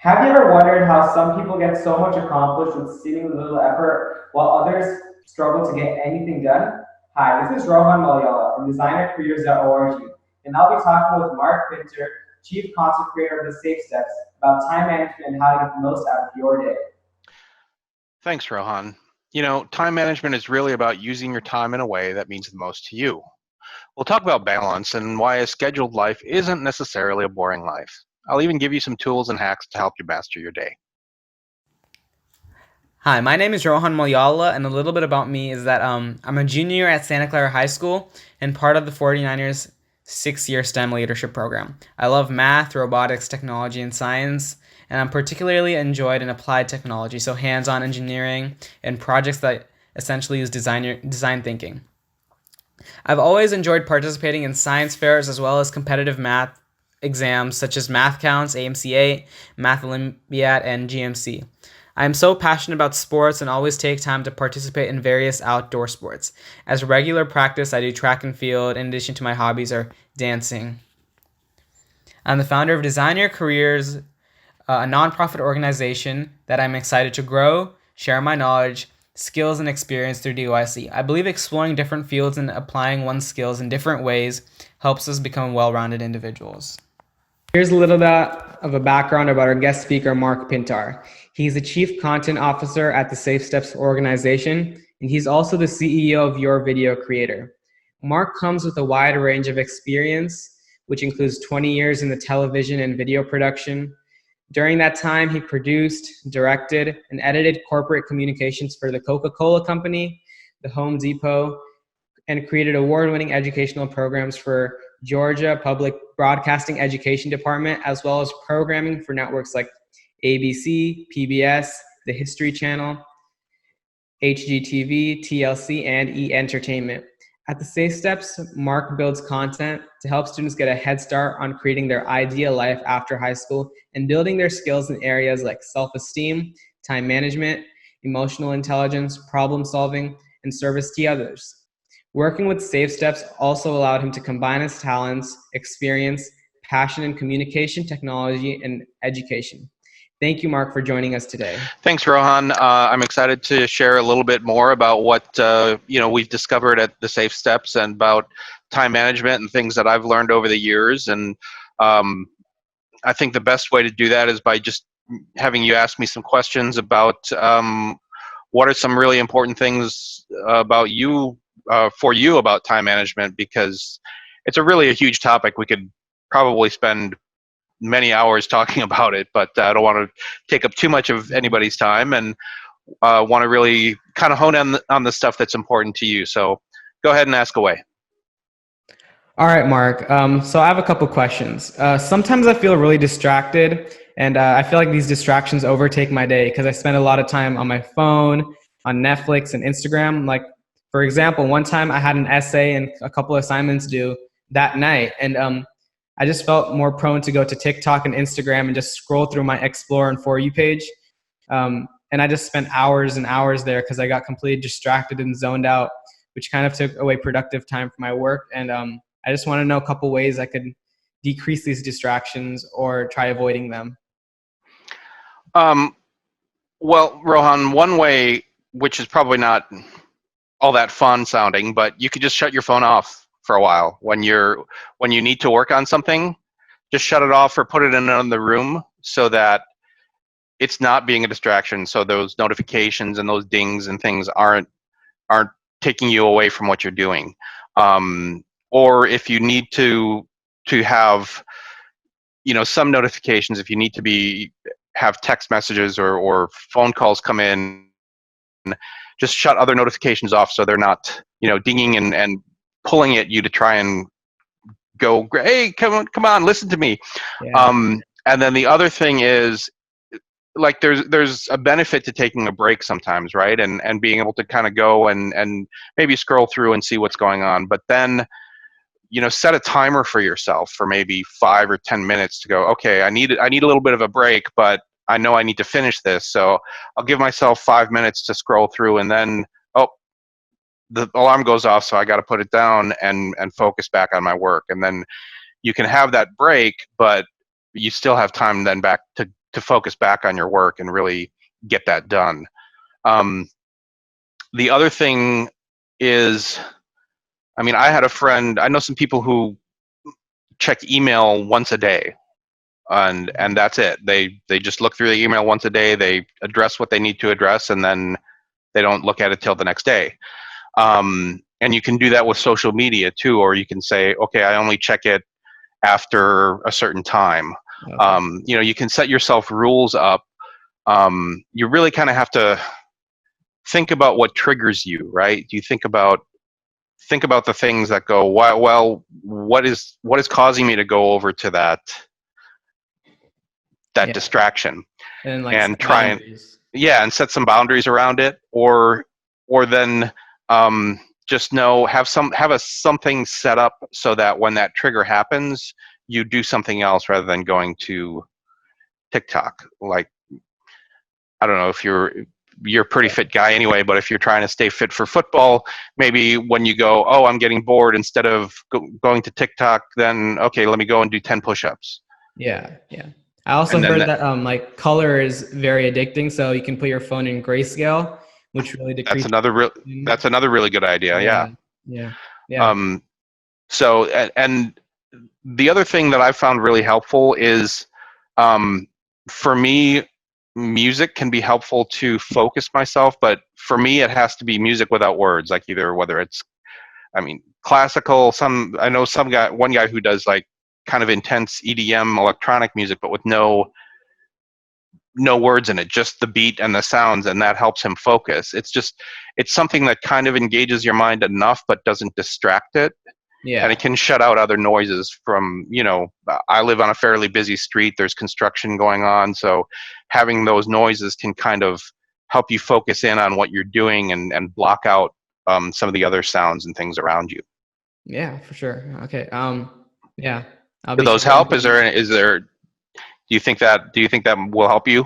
Have you ever wondered how some people get so much accomplished with seemingly little effort while others struggle to get anything done? Hi, this is Rohan Malayala from designercareers.org, and I'll be talking with Mark Pinter, Chief Content Creator of the Safe Steps, about time management and how to get the most out of your day. Thanks, Rohan. Time management is really about using your time in a way that means the most to you. We'll talk about balance and why a scheduled life isn't necessarily a boring life. I'll even give you some tools and hacks to help you master your day. Hi, my name is Rohan Malyala, and a little bit about me is that I'm a junior at Santa Clara High School and part of the 49ers 6-year STEM leadership program. I love math, robotics, technology, and science, and I'm particularly enjoyed in applied technology, so hands-on engineering and projects that essentially use design thinking. I've always enjoyed participating in science fairs as well as competitive math exams such as Math Counts, AMC8, Math Olympiad, and GMC. I am so passionate about sports and always take time to participate in various outdoor sports. As regular practice, I do track and field in addition to my hobbies are dancing. I'm the founder of Designer Careers, a nonprofit organization that I'm excited to grow, share my knowledge, skills, and experience through DYC. I believe exploring different fields and applying one's skills in different ways helps us become well-rounded individuals. Here's a little bit of a background about our guest speaker, Mark Pintar. He's the Chief Content Officer at the Safe Steps organization, and he's also the CEO of Your Video Creator. Mark comes with a wide range of experience, which includes 20 years in the television and video production. During that time, he produced, directed, and edited corporate communications for the Coca-Cola Company, the Home Depot, and created award-winning educational programs for Georgia Public Broadcasting Education Department, as well as programming for networks like ABC, PBS, the History Channel, HGTV, TLC, and E! Entertainment. At the Safe Steps, Mark builds content to help students get a head start on creating their ideal life after high school and building their skills in areas like self-esteem, time management, emotional intelligence, problem solving, and service to others. Working with Safe Steps also allowed him to combine his talents, experience, passion in communication, technology, and education. Thank you, Mark, for joining us today. Thanks, Rohan. I'm excited to share a little bit more about what we've discovered at the Safe Steps and about time management and things that I've learned over the years. And I think the best way to do that is by just having you ask me some questions about what are some really important things about you, for you about time management, because it's a huge topic. We could probably spend many hours talking about it, but I don't want to take up too much of anybody's time, and want to really kind of hone in on the stuff that's important to you. So go ahead and ask away. All right, Mark. So I have a couple questions. Sometimes I feel really distracted, and I feel like these distractions overtake my day because I spend a lot of time on my phone, on Netflix and Instagram. Like, for example, one time I had an essay and a couple assignments due that night, and I just felt more prone to go to TikTok and Instagram and just scroll through my Explore and For You page. And I just spent hours and hours there because I got completely distracted and zoned out, which kind of took away productive time from my work. And I just want to know a couple ways I could decrease these distractions or try avoiding them. Well, Rohan, one way, which is probably not all that fun sounding, but you could just shut your phone off for a while when you need to work on something. Just shut it off or put it in another room so that it's not being a distraction. So those notifications and those dings and things aren't taking you away from what you're doing. Or if you need to have some notifications, if you need to have text messages or phone calls come in, just shut other notifications off so they're not dinging and pulling at you to try and go, hey, come on, listen to me. Yeah. And then the other thing is, like, there's a benefit to taking a break sometimes, right? And being able to kind of go and maybe scroll through and see what's going on. But then, set a timer for yourself for maybe 5 or 10 minutes to go, okay, I need a little bit of a break, but I know I need to finish this. So I'll give myself 5 minutes to scroll through, and then, the alarm goes off, so I got to put it down and focus back on my work. And then you can have that break, but you still have time then back to focus back on your work and really get that done. The other thing is, I mean, I had a friend, I know some people who check email once a day, and that's it. They just look through the email once a day, they address what they need to address, and then they don't look at it till the next day. And you can do that with social media too, or you can say, okay, I only check it after a certain time. Okay. You know, you can set yourself rules up. You really kind of have to think about what triggers you, right? You think about the things that go, well, what is causing me to go over to that Yeah. distraction, And like and set try and boundaries. and set some boundaries around it, or then just have something set up so that when that trigger happens, you do something else rather than going to TikTok. Like, I don't know if you're a pretty fit guy anyway, but if you're trying to stay fit for football, maybe when you go, oh, I'm getting bored, instead of going to TikTok, then okay, let me go and do 10 push-ups. Yeah, yeah. I also And then heard that like color is very addicting, so you can put your phone in grayscale, which really decreases. That's another really good idea. Yeah. Yeah. So, and the other thing that I found really helpful is, for me, music can be helpful to focus myself, but for me, it has to be music without words, like whether it's, I mean, classical, I know one guy who does like kind of intense EDM electronic music, but with no words in it, just the beat and the sounds, and that helps him focus. It's something that kind of engages your mind enough but doesn't distract it. Yeah. And it can shut out other noises from, I live on a fairly busy street, there's construction going on, so having those noises can kind of help you focus in on what you're doing and block out some of the other sounds and things around you. Yeah, for sure. Okay. Yeah. Do those help? Do you think that will help you?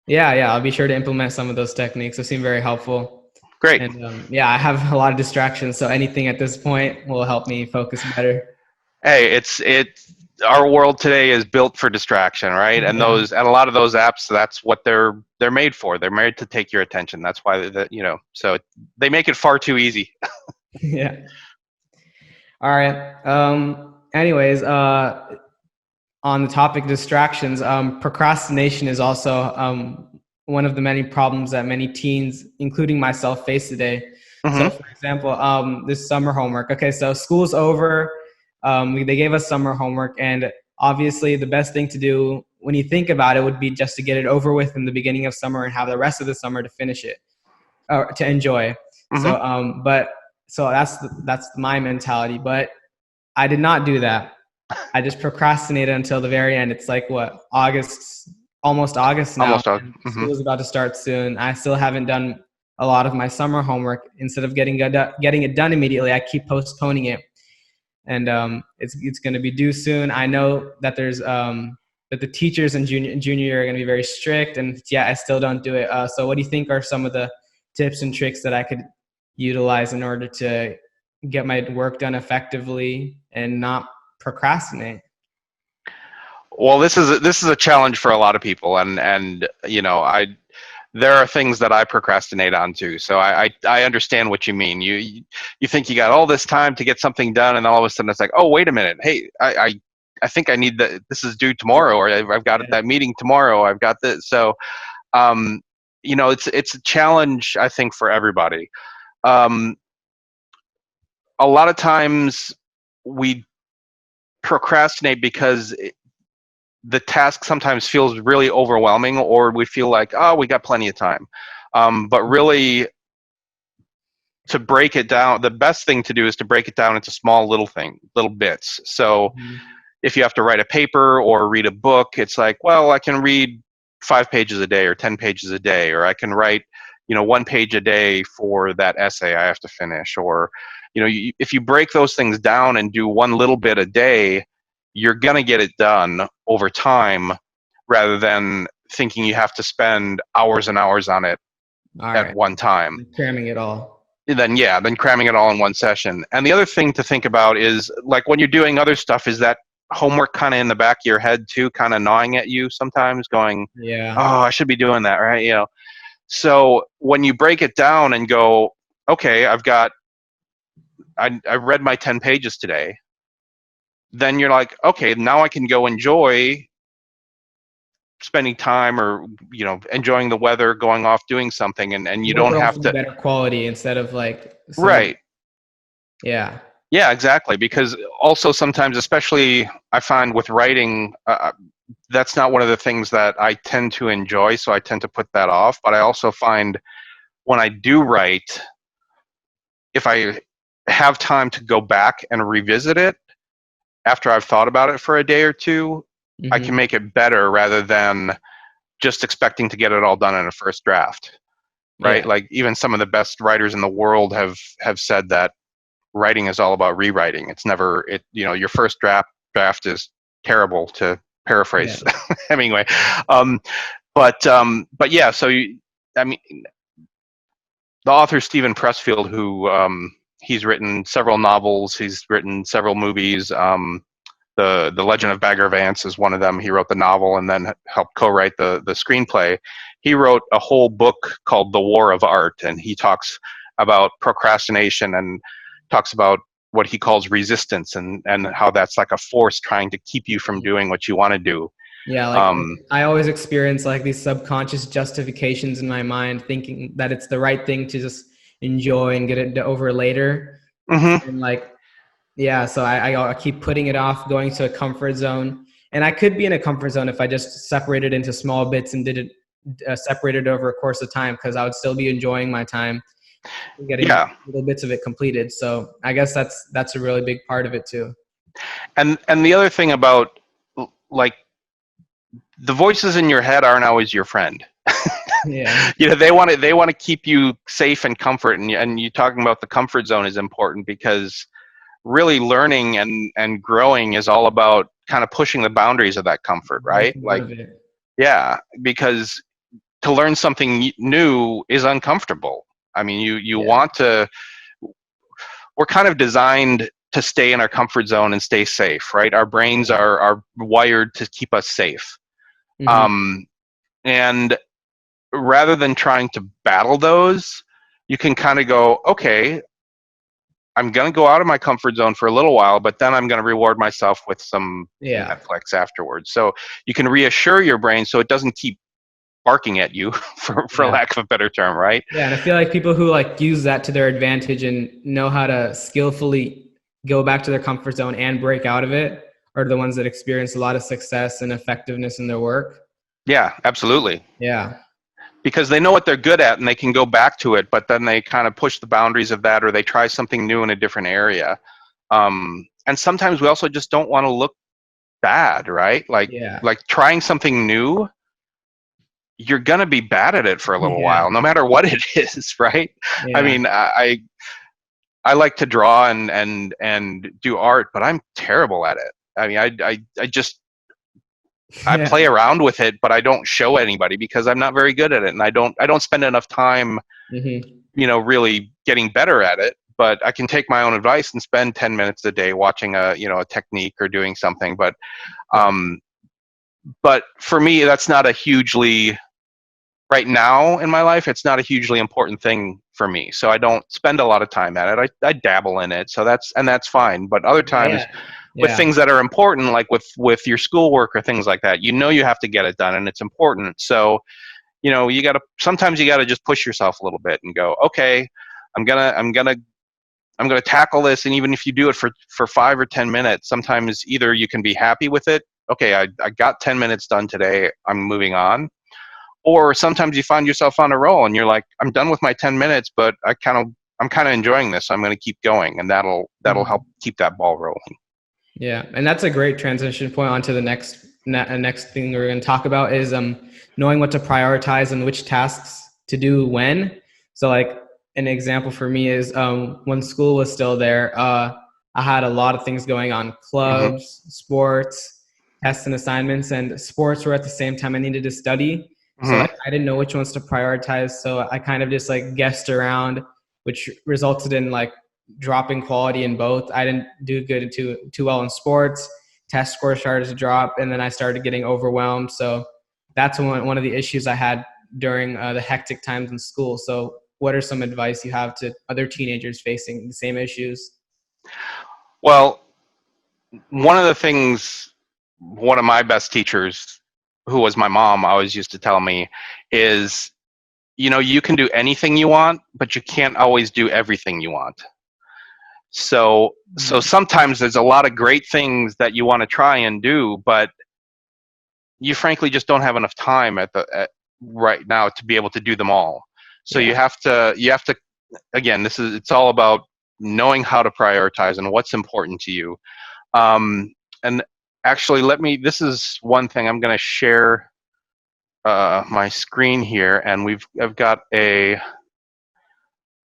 Yeah, I'll be sure to implement some of those techniques. They seem very helpful. Great. And yeah, I have a lot of distractions, so anything at this point will help me focus better. Hey, our world today is built for distraction, right? And Yeah. a lot of those apps, that's what they're made for. They're made to take your attention. That's why so they make it far too easy. Yeah. All right. Anyways, on the topic of distractions, procrastination is also one of the many problems that many teens, including myself, face today. Mm-hmm. So, for example, this summer homework. Okay, so school's over. They gave us summer homework, and obviously the best thing to do when you think about it would be just to get it over with in the beginning of summer and have the rest of the summer to finish it, or to enjoy. Mm-hmm. So that's my mentality, but I did not do that. I just procrastinated until the very end. It's like almost August now. Mm-hmm. School is about to start soon. I still haven't done a lot of my summer homework. Instead of getting it done immediately, I keep postponing it. And it's going to be due soon. I know that that the teachers in junior year are going to be very strict, and I still don't do it. So what do you think are some of the tips and tricks that I could utilize in order to get my work done effectively and not procrastinate? Well, this is a challenge for a lot of people, and there are things that I procrastinate on too. So I understand what you mean. You think you got all this time to get something done, and all of a sudden it's like, oh, wait a minute, hey, I think I need this is due tomorrow, or I've got that meeting tomorrow. I've got this. So it's a challenge, I think, for everybody. A lot of times we procrastinate because the task sometimes feels really overwhelming, or we feel like, oh, we got plenty of time. But really, to break it down, the best thing to do is to break it down into small little bits. So if you have to write a paper or read a book, it's like, well, I can read 5 pages a day or 10 pages a day, or I can write 1 page a day for that essay I have to finish. Or if you break those things down and do one little bit a day, you're going to get it done over time, rather than thinking you have to spend hours and hours on it at one time. Cramming it all. Then cramming it all in one session. And the other thing to think about is, like, when you're doing other stuff, is that homework kind of in the back of your head too, kind of gnawing at you sometimes, going, Yeah. oh, I should be doing that, right? You know. So when you break it down and go, okay, I read my 10 pages today, then you're like, okay, now I can go enjoy spending time, or enjoying the weather, going off doing something, and you Work don't it have off in to. better quality instead of like Right. Yeah. Yeah, exactly. Because also sometimes, especially I find with writing, that's not one of the things that I tend to enjoy, so I tend to put that off. But I also find when I do write, if I have time to go back and revisit it after I've thought about it for a day or two, I can make it better rather than just expecting to get it all done in a first draft. Right? Yeah. Like even some of the best writers in the world have said that writing is all about rewriting. It's never your first draft is terrible, to paraphrase Hemingway. But yeah, so I mean, the author Stephen Pressfield, who he's written several novels, he's written several movies. The Legend of Bagger Vance is one of them. He wrote the novel and then helped co-write the screenplay. He wrote a whole book called The War of Art, and he talks about procrastination and talks about what he calls resistance, and how that's like a force trying to keep you from doing what you want to do. Yeah, like I always experience like these subconscious justifications in my mind, thinking that it's the right thing to just enjoy and get it over later. And like, yeah, so I keep putting it off, going to a comfort zone. And I could be in a comfort zone if I just separated into small bits and did it separated over a course of time, because I would still be enjoying my time, getting little bits of it completed. So I guess that's a really big part of it too. And the other thing about, like, the voices in your head aren't always your friend. Yeah. They want to keep you safe and comfort, and you talking about the comfort zone is important, because really learning and growing is all about kind of pushing the boundaries of that comfort, right? Like, yeah, because to learn something new is uncomfortable. I mean, you want to. We're kind of designed to stay in our comfort zone and stay safe, right? Our brains are wired to keep us safe. And rather than trying to battle those, you can kind of go, okay, I'm going to go out of my comfort zone for a little while, but then I'm going to reward myself with some Netflix afterwards. So you can reassure your brain so it doesn't keep barking at you, for lack of a better term, right? Yeah, and I feel like people who like use that to their advantage and know how to skillfully go back to their comfort zone and break out of it are the ones that experience a lot of success and effectiveness in their work. Yeah, absolutely. Yeah. Because they know what they're good at and they can go back to it, but then they kind of push the boundaries of that, or they try something new in a different area. And sometimes we also just don't want to look bad, right? Like trying something new, you're going to be bad at it for a little while, no matter what it is, right? I mean, I like to draw and do art, but I'm terrible at it. I mean, I just I play around with it, but I don't show anybody because I'm not very good at it, and I don't spend enough time, really getting better at it. But I can take my own advice and spend 10 minutes a day watching a technique or doing something. But for me, that's not a hugely right now in my life. It's not a hugely important thing for me, so I don't spend a lot of time at it. I dabble in it, so that's fine. But other times. With things that are important, like with your schoolwork or things like that, you have to get it done and it's important. So, sometimes you gotta just push yourself a little bit and go, okay, I'm gonna tackle this. And even if you do it for 5 or 10 minutes, sometimes either you can be happy with it. Okay, I got 10 minutes done today, I'm moving on. Or sometimes you find yourself on a roll and you're like, I'm done with my 10 minutes, but I'm kind of enjoying this. So I'm going to keep going, and that'll help keep that ball rolling. Yeah, and that's a great transition point onto the next thing we're going to talk about is knowing what to prioritize and which tasks to do when. So like an example for me is when school was still there, I had a lot of things going on, clubs, sports, tests and assignments, and sports were at the same time I needed to study. So I didn't know which ones to prioritize. So I kind of just like guessed around, which resulted in like dropping quality in both. I didn't do good too well in sports, test scores started to drop, and then I started getting overwhelmed. So that's one of the issues I had during the hectic times in school. So what are some advice you have to other teenagers facing the same issues? Well, one of the things, one of my best teachers, who was my mom, always used to tell me is, you can do anything you want, but you can't always do everything you want. So sometimes there's a lot of great things that you want to try and do, but you frankly just don't have enough time right now to be able to do them all. So you have to, again, it's all about knowing how to prioritize and what's important to you. And actually, this is one thing I'm going to share my screen here, and I've got a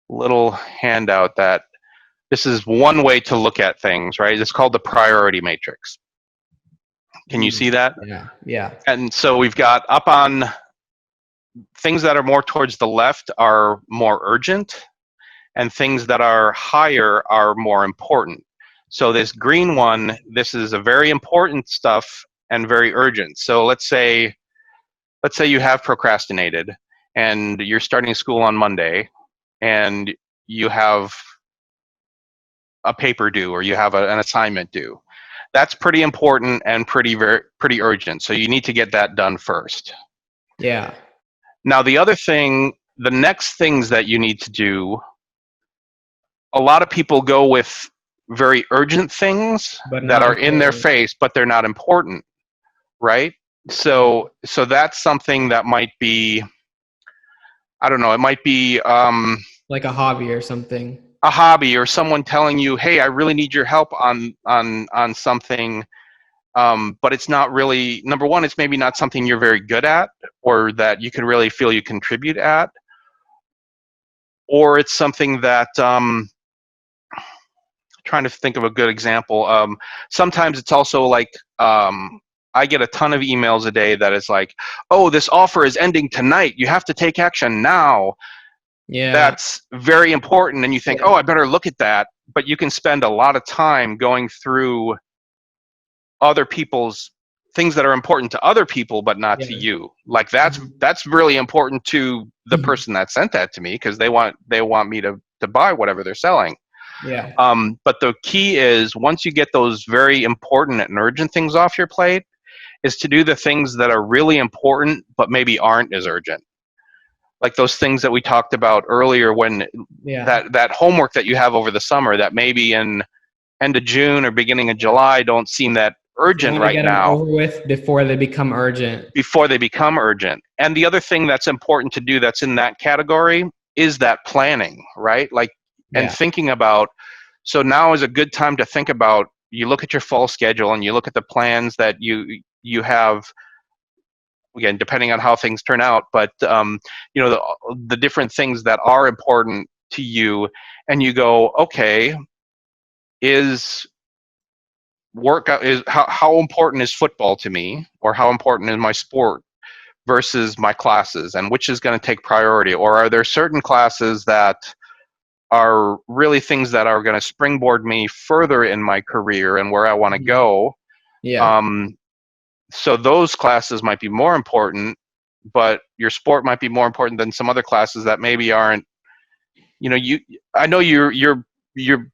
little handout that this is one way to look at things, right? It's called the priority matrix. Can you see that? Yeah. And so we've got up on things that are more towards the left are more urgent, and things that are higher are more important. So this green one, this is a very important stuff and very urgent. So let's say you have procrastinated and you're starting school on Monday and you have a paper due, or you have an assignment due. That's pretty important and pretty urgent. So you need to get that done first. Yeah. Now the next things that you need to do, a lot of people go with very urgent things that are in their face, but they're not important, right? So that's something that might be, I don't know, it might be like a hobby or something. A hobby, or someone telling you, hey, I really need your help on something, but it's not really, number one, it's maybe not something you're very good at, or that you can really feel you contribute at, or it's something that trying to think of a good example. Sometimes it's also like, I get a ton of emails a day that is like, oh, this offer is ending tonight, you have to take action now. Yeah. That's very important, and you think, oh, I better look at that, but you can spend a lot of time going through other people's things that are important to other people but not to you. Like that's really important to the person that sent that to me, because they want me to buy whatever they're selling. Yeah. But the key is, once you get those very important and urgent things off your plate, is to do the things that are really important but maybe aren't as urgent. Like those things that we talked about earlier, when that homework that you have over the summer that maybe in end of June or beginning of July don't seem that urgent right now. Over with before they become urgent. And the other thing that's important to do that's in that category is that planning, right? Like, and thinking about, so now is a good time to think about, you look at your fall schedule and you look at the plans that you have, again, depending on how things turn out, but the different things that are important to you, and you go, okay, how important is football to me, or how important is my sport versus my classes, and which is going to take priority? Or are there certain classes that are really things that are going to springboard me further in my career and where I want to go? So those classes might be more important, but your sport might be more important than some other classes that maybe aren't. I know your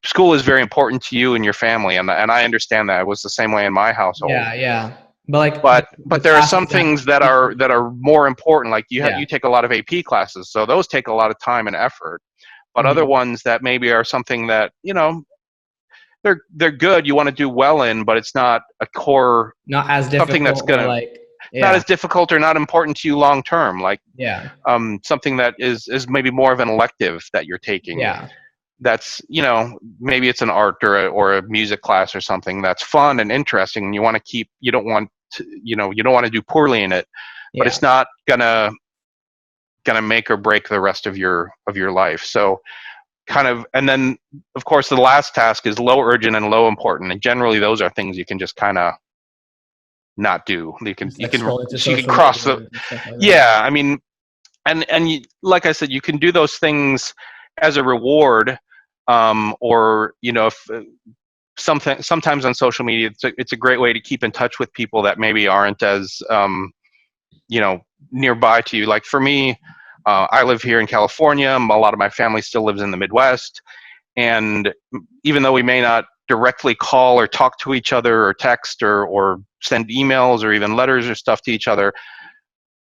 school is very important to you and your family, and I understand that. It was the same way in my household. Yeah. But there are some things that are more important. Like you take a lot of AP classes, so those take a lot of time and effort. But other ones that maybe are something that they're good, you want to do well in, but it's not a core, not as difficult, something that's gonna not as difficult or not important to you long term. Like something that is maybe more of an elective that you're taking. Yeah. That's maybe it's an art or a music class or something that's fun and interesting, and you want to keep. You don't want to do poorly in it, but it's not gonna make or break the rest of your life. So kind of, and then of course the last task is low urgent and low important, and generally those are things you can just kind of not do. You can cross the I mean, and you, like I said, you can do those things as a reward, or if sometimes on social media, it's a great way to keep in touch with people that maybe aren't as nearby to you. Like for me, I live here in California. A lot of my family still lives in the Midwest, and even though we may not directly call or talk to each other or text or send emails or even letters or stuff to each other,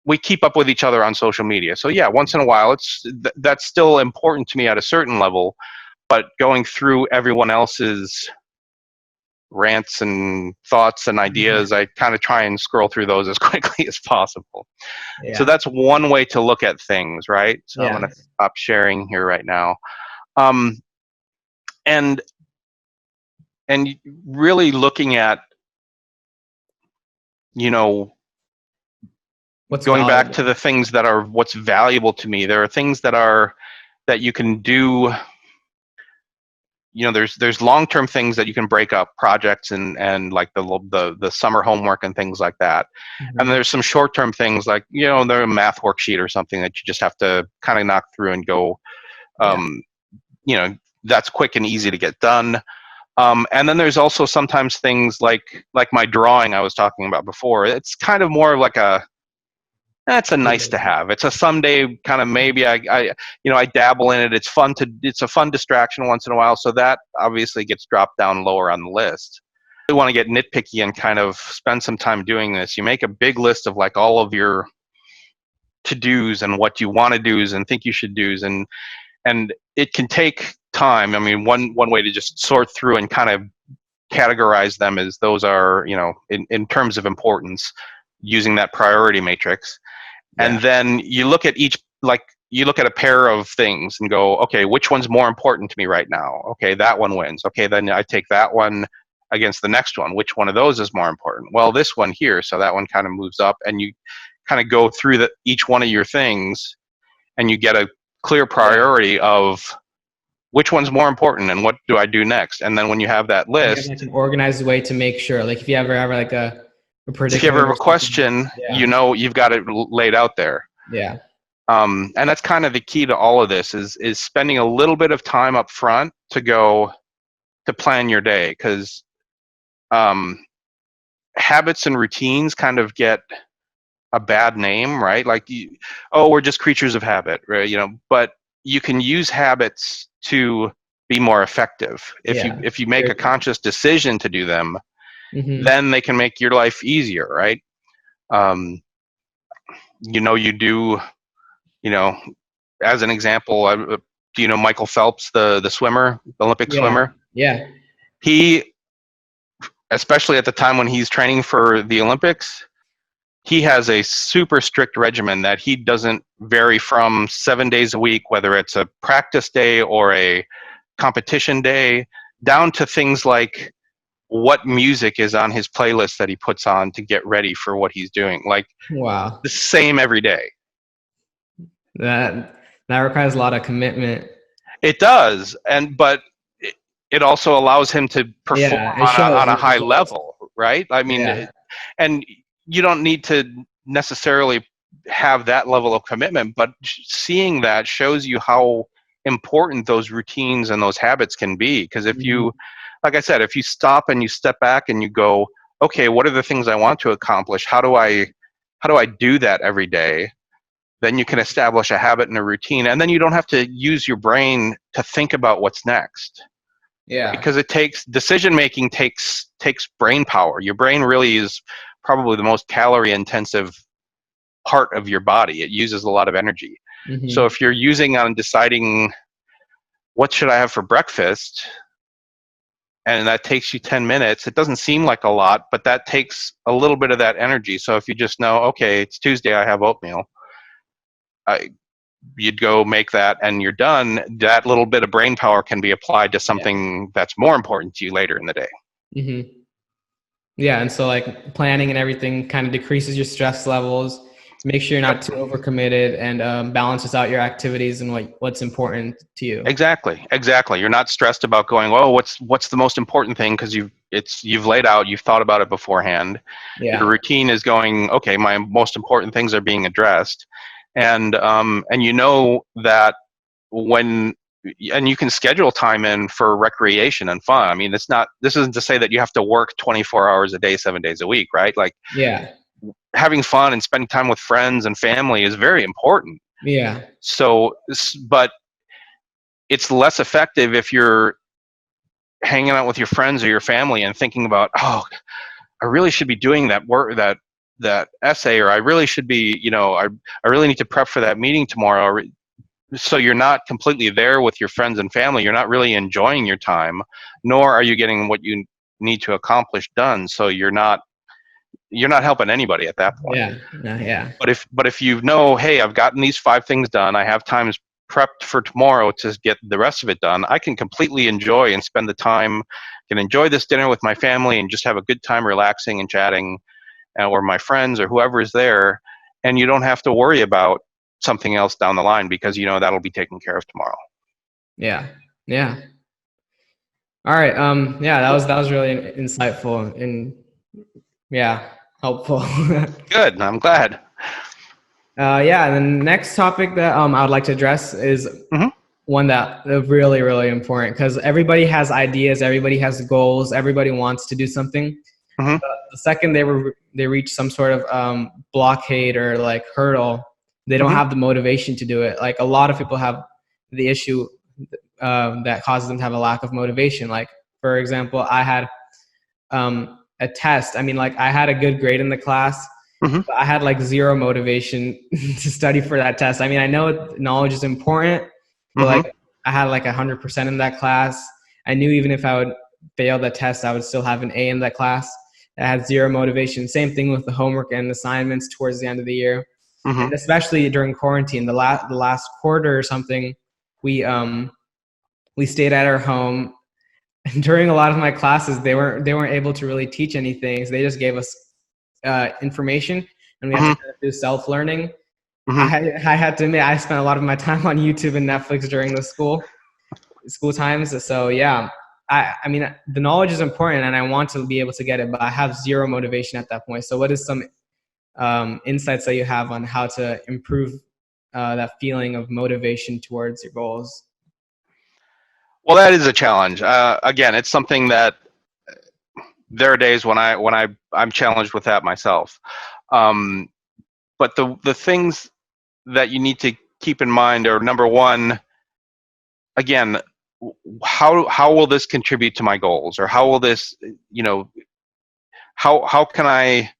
we keep up with each other on social media. So yeah, once in a while, that's still important to me at a certain level, but going through everyone else's rants and thoughts and ideas, I kind of try and scroll through those as quickly as possible. Yeah. So that's one way to look at things, right? So I'm going to stop sharing here right now. And really looking at, What's going valuable. back to the things that are what's valuable to me. There are things that you can do. There's long-term things that you can break up, projects and like the summer homework and things like that. And there's some short-term things like, there's a math worksheet or something that you just have to kind of knock through and go, that's quick and easy to get done. And then there's also sometimes things like my drawing I was talking about before. It's kind of more of like it's a nice to have. It's a someday kind of maybe I dabble in it. It's a fun distraction once in a while. So that obviously gets dropped down lower on the list. If you want to get nitpicky and kind of spend some time doing this, you make a big list of like all of your to-dos and what you want to do and think you should do, and it can take time. I mean, one way to just sort through and kind of categorize them is those are, in terms of importance, using that priority matrix. And then you look at you look at a pair of things and go, okay, which one's more important to me right now? Okay, that one wins. Okay, then I take that one against the next one. Which one of those is more important? Well, this one here, so that one kind of moves up, and you kind of go through each one of your things, and you get a clear priority of which one's more important and what do I do next. And then when you have that list, like an organized way to make sure, like if you ever have like a if you ever have a question, you've got it laid out there. Yeah. And that's kind of the key to all of this is spending a little bit of time up front to plan your day, because habits and routines kind of get a bad name, right? Like, we're just creatures of habit, right? But you can use habits to be more effective. If you make a conscious decision to do them, then they can make your life easier, right? As an example, do you know Michael Phelps, the swimmer, the Olympic swimmer? Yeah. He, especially at the time when he's training for the Olympics, he has a super strict regimen that he doesn't vary from 7 days a week, whether it's a practice day or a competition day, down to things like what music is on his playlist that he puts on to get ready for what he's doing. Like, wow, the same every day. That requires a lot of commitment. It does, but it also allows him to perform on a high level, right? I mean, and you don't need to necessarily have that level of commitment, but seeing that shows you how important those routines and those habits can be. Because if you, like I said, if you stop and you step back and you go, okay, what are the things I want to accomplish? How do I do that every day? Then you can establish a habit and a routine, and then you don't have to use your brain to think about what's next. Yeah. Because decision making takes brain power. Your brain really is probably the most calorie intensive part of your body. It uses a lot of energy. So if you're using on deciding what should I have for breakfast, and that takes you 10 minutes, it doesn't seem like a lot, but that takes a little bit of that energy. So if you just know, okay, it's Tuesday, I have oatmeal, you'd go make that and you're done. That little bit of brain power can be applied to something that's more important to you later in the day. Yeah, and so like planning and everything kind of decreases your stress levels, make sure you're not too overcommitted, and balances out your activities and what's important to you. Exactly. You're not stressed about going, oh, what's the most important thing, because you've laid out, you've thought about it beforehand. Your routine is going, okay, my most important things are being addressed. And you know that when and you can schedule time in for recreation and fun. I mean, this isn't to say that you have to work 24 hours a day, 7 days a week, right? Like, Yeah. having fun and spending time with friends and family is very important. Yeah. So, but it's less effective if you're hanging out with your friends or your family and thinking about, oh, I really should be doing that work, that essay, or I really should be, I really need to prep for that meeting tomorrow. So you're not completely there with your friends and family. You're not really enjoying your time, nor are you getting what you need to accomplish done. So you're not helping anybody at that point. Yeah. Yeah. But if you know, hey, I've gotten these 5 things done, I have times prepped for tomorrow to get the rest of it done, I can completely enjoy and spend the time, can enjoy this dinner with my family and just have a good time relaxing and chatting, or my friends or whoever is there, and you don't have to worry about something else down the line because that'll be taken care of tomorrow. Yeah. Yeah. All right. Yeah, that was really insightful and helpful. Good. I'm glad. Yeah. And the next topic that I would like to address is one that is really, really important, because everybody has ideas, everybody has goals, everybody wants to do something. The second they reach some sort of blockade or like hurdle, they don't have the motivation to do it. Like, a lot of people have the issue that causes them to have a lack of motivation. Like, for example, I had a test. I mean, like, I had a good grade in the class, but I had like zero motivation to study for that test. I mean, I know knowledge is important, but like, I had like 100% in that class. I knew even if I would fail the test, I would still have an A in that class. I had zero motivation. Same thing with the homework and assignments towards the end of the year. And especially during quarantine, the last quarter or something, we stayed at our home. And during a lot of my classes, they weren't able to really teach anything. So they just gave us information, and we had to do self-learning. I had to admit, I spent a lot of my time on YouTube and Netflix during the school times. So yeah, I mean, the knowledge is important and I want to be able to get it, but I have zero motivation at that point. So what is some insights that you have on how to improve that feeling of motivation towards your goals? Well, that is a challenge. Again, it's something that there are days when I'm challenged with that myself. But the things that you need to keep in mind are, number one, again, how will this contribute to my goals, or how will this, how can I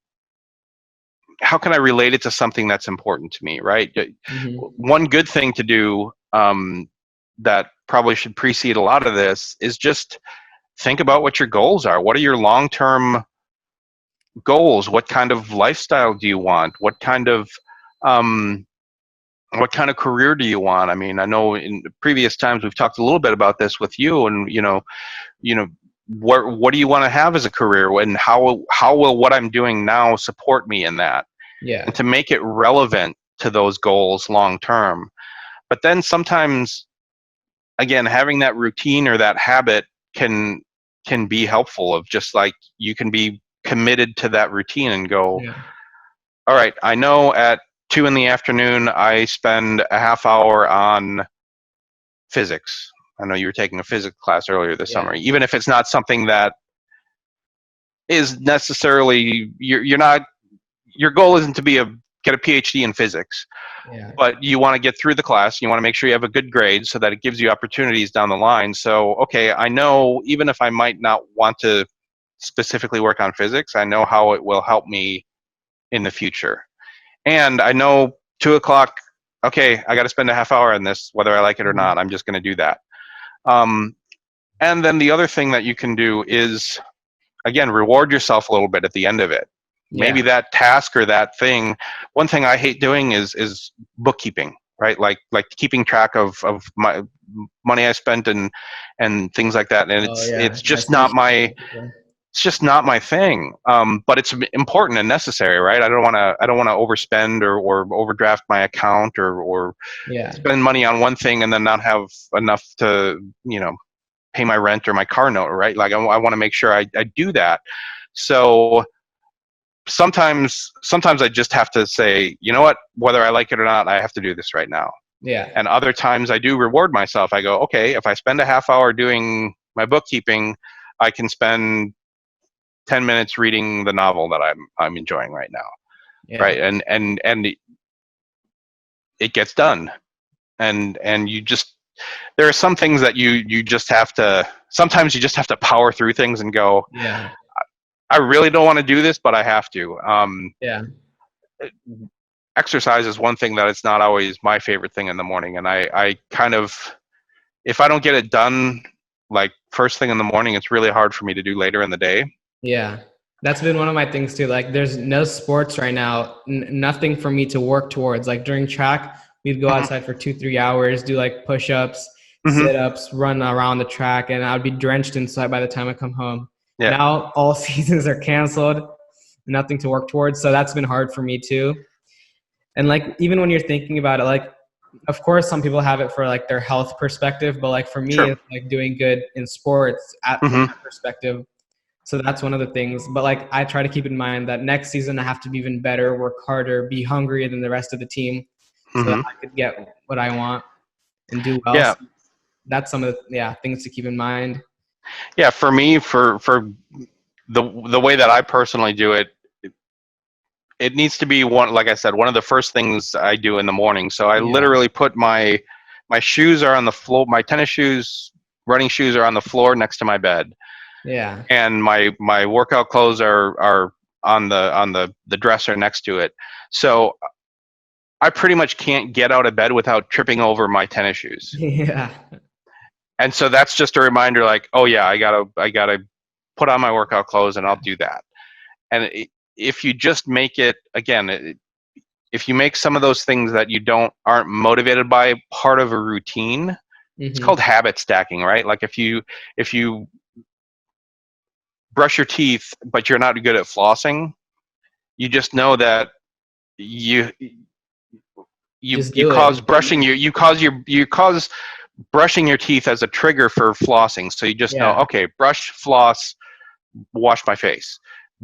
relate it to something that's important to me, right? One good thing to do that probably should precede a lot of this is just think about what your goals are. What are your long-term goals? What kind of lifestyle do you want? What kind of career do you want? I mean, I know in previous times we've talked a little bit about this with you, and what do you want to have as a career, and how will what I'm doing now support me in that? Yeah. And to make it relevant to those goals long term. But then sometimes, again, having that routine or that habit can be helpful, of just like, you can be committed to that routine and go, all right, I know at 2 p.m. I spend a half hour on physics. I know you were taking a physics class earlier this summer. Even if it's not something that is necessarily, your goal isn't to get a PhD in physics, but you want to get through the class. You want to make sure you have a good grade so that it gives you opportunities down the line. So, okay, I know even if I might not want to specifically work on physics, I know how it will help me in the future. And I know 2 o'clock, okay, I got to spend a half hour on this, whether I like it or not. I'm just going to do that. And then the other thing that you can do is, again, reward yourself a little bit at the end of it. Maybe that task or that thing. One thing I hate doing is bookkeeping, right? Like keeping track of my money I spent and things like that. And it's just not my thing. But it's important and necessary, right? I don't want to overspend or overdraft my account or spend money on one thing and then not have enough to pay my rent or my car note, right? Like, I want to make sure I do that. So sometimes I just have to say, you know what, whether I like it or not, I have to do this right now. Yeah. And other times I do reward myself. I go, okay, if I spend a half hour doing my bookkeeping, I can spend 10 minutes reading the novel that I'm enjoying right now. Yeah. Right. And it gets done. And you just, there are some things that you just have to, sometimes you just have to power through things and go, Yeah. I really don't want to do this, but I have to. Yeah. Exercise is one thing that it's not always my favorite thing in the morning. And I kind of, if I don't get it done like first thing in the morning, it's really hard for me to do later in the day. Yeah. That's been one of my things too. Like there's no sports right now, nothing for me to work towards. Like during track, we'd go outside for 2-3 hours, do like push-ups, sit-ups, run around the track, and I'd be drenched in sweat by the time I come home. Yeah. Now all seasons are canceled, nothing to work towards. So that's been hard for me too. And like, even when you're thinking about it, like, of course, some people have it for like their health perspective, but like for me, Sure. it's like doing good in sports from that perspective. So that's one of the things. But like, I try to keep in mind that next season I have to be even better, work harder, be hungrier than the rest of the team, so that I could get what I want and do well. Yeah. So that's some of the things to keep in mind. Yeah, for me, for the way that I personally do it, it needs to be one, like I said, one of the first things I do in the morning. So I literally put my shoes are on the floor, my tennis shoes, running shoes are on the floor next to my bed. Yeah. And my workout clothes are on the dresser next to it. So I pretty much can't get out of bed without tripping over my tennis shoes. Yeah. And so that's just a reminder, like, oh yeah, I gotta put on my workout clothes and I'll do that. And if you just make it, again, if you make some of those things that you aren't motivated by part of a routine, it's called habit stacking, right? Like if you brush your teeth, but you're not good at flossing, you just know that you cause brushing your teeth as a trigger for flossing. So you just know, okay, brush, floss, wash my face.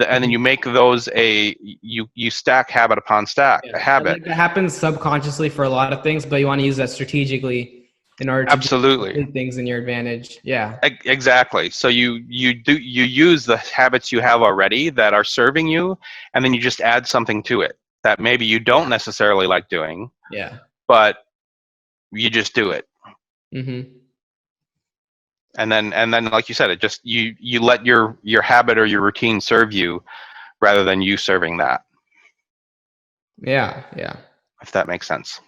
And then you make those you stack habit upon a habit. Like, that happens subconsciously for a lot of things, but you want to use that strategically in order to do things in your advantage. Yeah. Exactly. So you use the habits you have already that are serving you, and then you just add something to it that maybe you don't necessarily like doing. Yeah. But you just do it. And then, like you said, it just you let your habit or your routine serve you, rather than you serving that. Yeah. If that makes sense.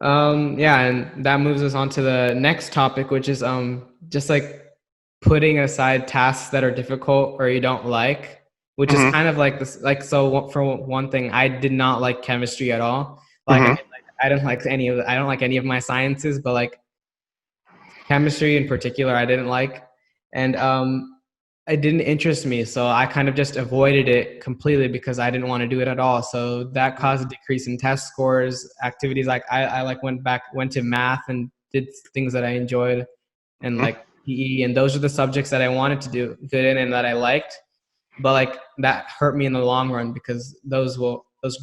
Yeah, and that moves us on to the next topic, which is just like putting aside tasks that are difficult or you don't like, which is kind of like this. Like, so for one thing, I did not like chemistry at all. Like, I don't like any of my sciences, but like chemistry in particular, I didn't like, and it didn't interest me. So I kind of just avoided it completely because I didn't want to do it at all. So that caused a decrease in test scores, activities. Like I like went to math and did things that I enjoyed, and like PE, and those are the subjects that I wanted to do good in and that I liked. But like that hurt me in the long run because those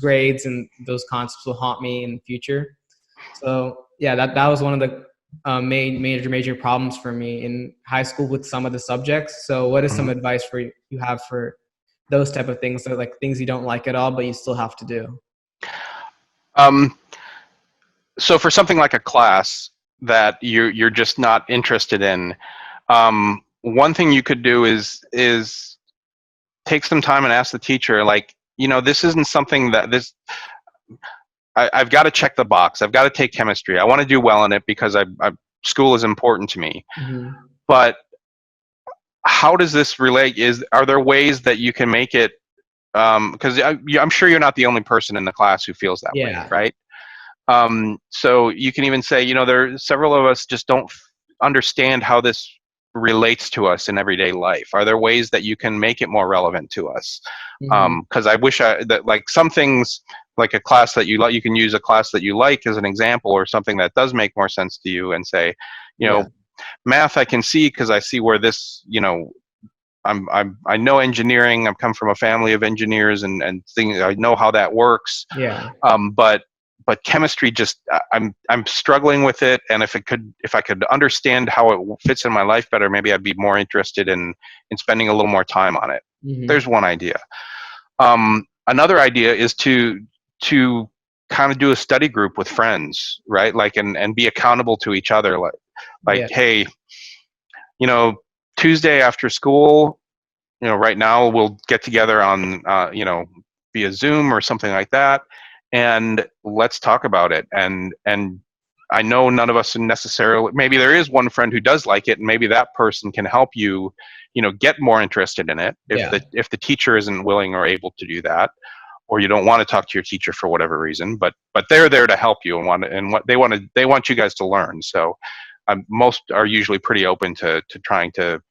grades and those concepts will haunt me in the future. So yeah, that was one of the major problems for me in high school with some of the subjects. So what is some advice you have for those type of things, that like things you don't like at all but you still have to do? So for something like a class that you're just not interested in, one thing you could do is take some time and ask the teacher, like, this isn't something that I've got to check the box. I've got to take chemistry. I want to do well in it because school is important to me. But how does this relate? Are there ways that you can make it? Because I'm sure you're not the only person in the class who feels that way, right? So you can even say, several of us just don't understand how this relates to us in everyday life. Are there ways that you can make it more relevant to us? Because I wish that like some things, like a class that you like, you can use a class that you like as an example, or something that does make more sense to you, and say, math I can see because I see where this, I know engineering. I've come from a family of engineers and things. I know how that works. Yeah. But but chemistry just I'm struggling with it, and if I could understand how it fits in my life better, maybe I'd be more interested in spending a little more time on it. There's one idea. Another idea is to kind of do a study group with friends, right? Like, and be accountable to each other. Like, hey, Tuesday after school, right now we'll get together on, via Zoom or something like that, and let's talk about it. And I know none of us necessarily, maybe there is one friend who does like it, and maybe that person can help you, get more interested in it if the teacher isn't willing or able to do that, or you don't want to talk to your teacher for whatever reason, but they're there to help you and what they want you guys to learn. So most are usually pretty open to trying to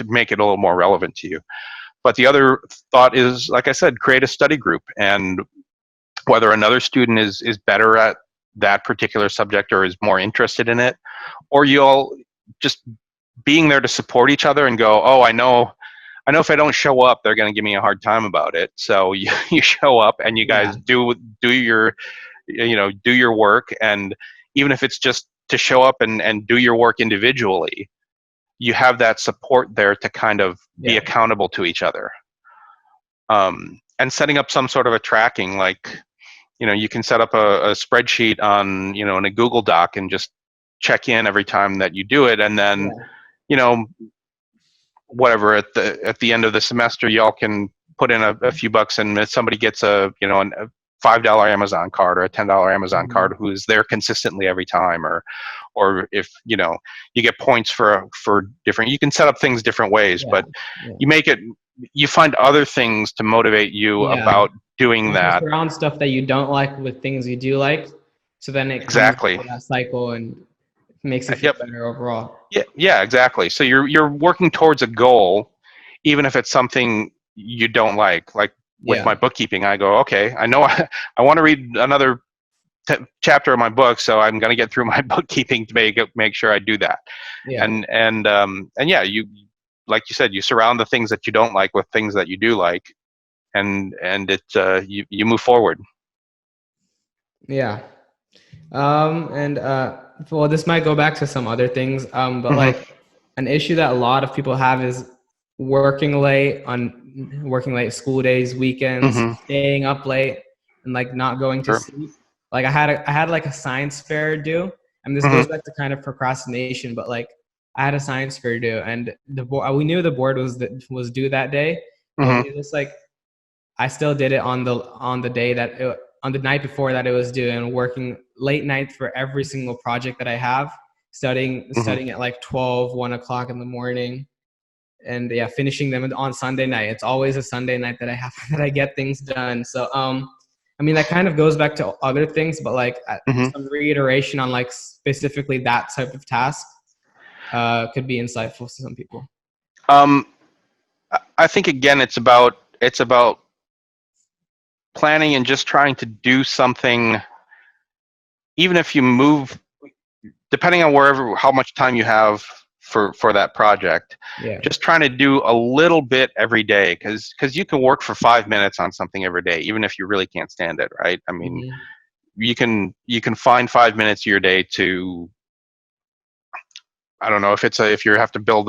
make it a little more relevant to you. But the other thought is, like I said, create a study group, and whether another student is better at that particular subject or is more interested in it, or you'll just being there to support each other and go, oh, I know if I don't show up, they're going to give me a hard time about it. So you show up and you guys do your work. And even if it's just to show up and do your work individually, you have that support there to kind of be accountable to each other. And setting up some sort of a tracking, like, you can set up a spreadsheet on, in a Google Doc and just check in every time that you do it. And then, whatever, at the end of the semester, y'all can put in a few bucks, and if somebody gets a $5 Amazon card or a $10 Amazon card who is there consistently every time, or if you get points for different, you can set up things different ways, but you find other things to motivate you about doing that. Around stuff that you don't like with things you do like, so then it exactly comes that cycle and makes it feel better overall. Yeah, exactly. So you're working towards a goal, even if it's something you don't like. Like with my bookkeeping, I go, okay, I know I want to read another chapter of my book, so I'm going to get through my bookkeeping to make sure I do that. And you, like you said, you surround the things that you don't like with things that you do like, and you move forward. Well, this might go back to some other things, but like an issue that a lot of people have is working late school days, weekends, staying up late, and like not going to sleep. Like I had like a science fair due, and this goes back to kind of procrastination, but like I had a science fair due, and we knew the board was due that day. But it was like I still did it on the day that on the night before that it was due, and working late nights for every single project that I have, studying at like 1 o'clock in the morning, and finishing them on Sunday night. It's always a Sunday night that I get things done. So I mean, that kind of goes back to other things, but like some reiteration on like specifically that type of task could be insightful to some people. I think again, it's about planning and just trying to do something, even if you move, depending on how much time you have for that project, just trying to do a little bit every day, because you can work for 5 minutes on something every day, even if you really can't stand it, right? I mean, you can find 5 minutes of your day to, I don't know, if you have to build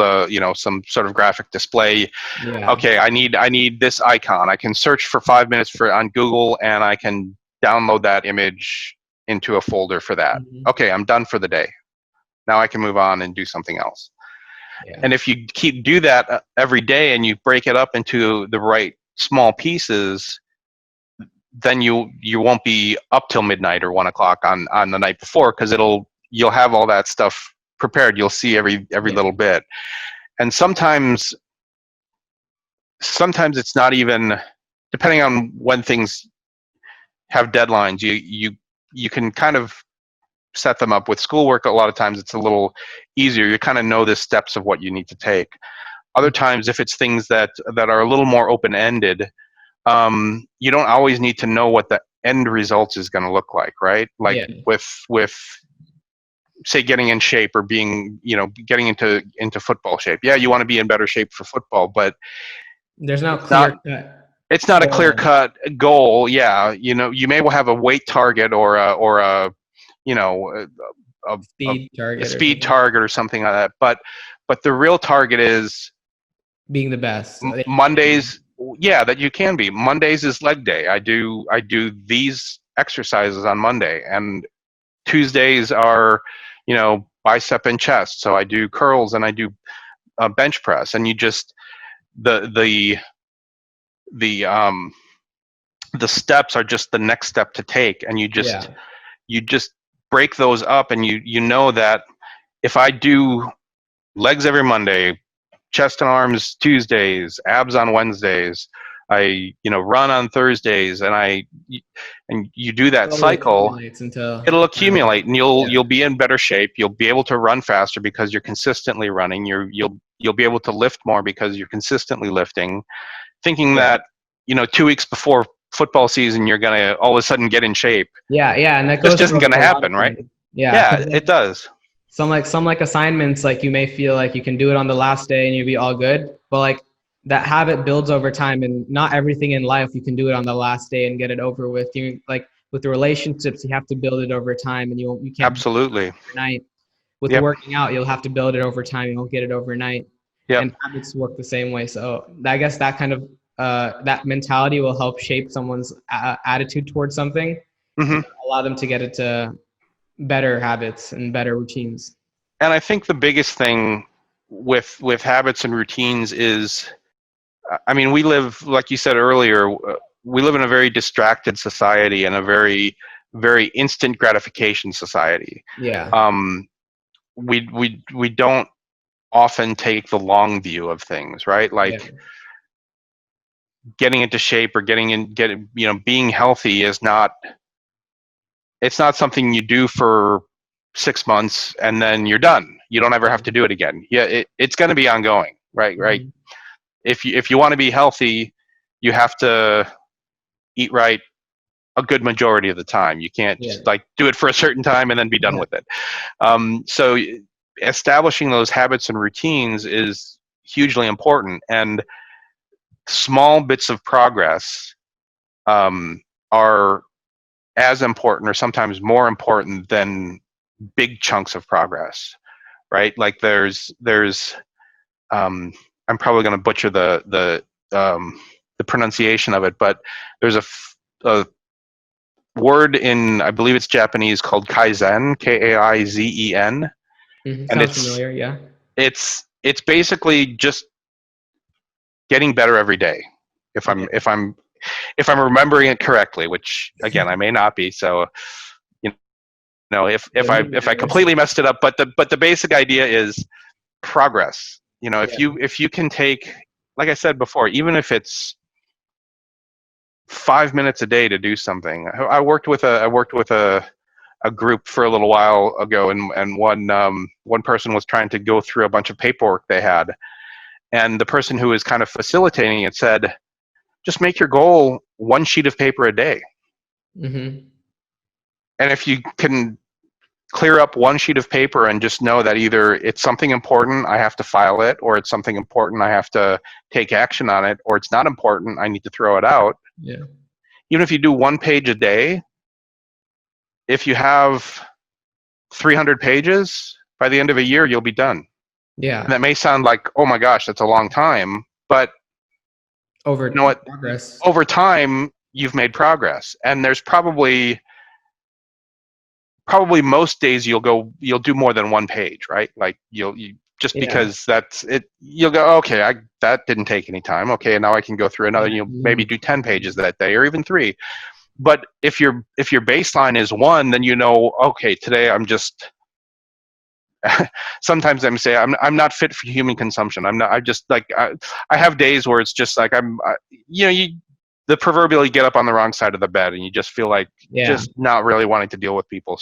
some sort of graphic display. Okay, I need this icon. I can search for 5 minutes on Google, and I can download that image into a folder for that. Okay, I'm done for the day. Now I can move on and do something else. And if you do that every day, and you break it up into the right small pieces, then you won't be up till midnight or 1 o'clock on the night before, because you'll have all that stuff prepared. You'll see every little bit. And sometimes it's not even, depending on when things have deadlines, you can kind of set them up. With schoolwork, a lot of times it's a little easier. You kind of know the steps of what you need to take. Other times, if it's things that are a little more open-ended, you don't always need to know what the end result is going to look like, right? Like with say getting in shape, or being, getting into football shape. Yeah, you want to be in better shape for football, but there's no clear cut. it's not a clear-cut goal. Yeah, you know, you may have a weight target or a you know a speed target or something like that. But the real target is being the best. Mondays. Yeah, that you can be. Mondays is leg day. I do these exercises on Monday, and Tuesdays are, you know, bicep and chest. So I do curls and I do bench press, and you just the steps are just the next step to take, and you just break those up, and you know that if I do legs every Monday, chest and arms Tuesdays, abs on Wednesdays, I run on Thursdays, and you do that cycle, it'll accumulate, and you'll be in better shape. You'll be able to run faster because you're consistently running. You'll be able to lift more because you're consistently lifting. Thinking that 2 weeks before football season you're gonna all of a sudden get in shape. And that just isn't gonna happen, right? It does. Some assignments, like you may feel like you can do it on the last day and you'll be all good, but like that habit builds over time, and not everything in life you can do it on the last day and get it over with. You like with the relationships, you have to build it over time, and you can't absolutely overnight. With working out, you'll have to build it over time. You won't get it overnight. And habits work the same way. So I guess that kind of that mentality will help shape someone's attitude towards something, allow them to get it to better habits and better routines. And I think the biggest thing with habits and routines is, I mean, we live, like you said earlier, we live in a very distracted society and a very, very instant gratification society. We don't often take the long view of things, right? Like getting into shape or being healthy is not, it's not something you do for 6 months and then you're done. You don't ever have to do it again. It's going to be ongoing, right? If you want to be healthy, you have to eat right a good majority of the time. You can't just like do it for a certain time and then be done with it. So establishing those habits and routines is hugely important, and small bits of progress are as important, or sometimes more important, than big chunks of progress, right? Like there's I'm probably going to butcher the pronunciation of it, but there's a word in, I believe it's Japanese, called kaizen, Kaizen, and it's familiar, it's basically just getting better every day. If I'm remembering it correctly, which again I may not be, so if I completely messed it up, but the basic idea is progress. If you can take, like I said before, even if it's 5 minutes a day to do something. I worked with a group for a little while ago, and one person was trying to go through a bunch of paperwork they had, and the person who was kind of facilitating it said, just make your goal 1 sheet of paper a day. And if you can clear up 1 sheet of paper and just know that either it's something important, I have to file it, or it's something important, I have to take action on it, or it's not important, I need to throw it out. Even if you do 1 page a day, if you have 300 pages, by the end of a year, you'll be done. And that may sound like, oh my gosh, that's a long time, but over time, you've made progress. And there's probably most days you'll do more than 1 page, right? Like because that's it, you'll go, okay, that didn't take any time. Okay, now I can go through another. You'll maybe do 10 pages that day, or even 3. But if your baseline is 1, then okay, today I'm just. Sometimes I'm saying I'm not fit for human consumption. I'm not. I just like I have days where it's just like the proverbial, you get up on the wrong side of the bed and you just feel like just not really wanting to deal with people,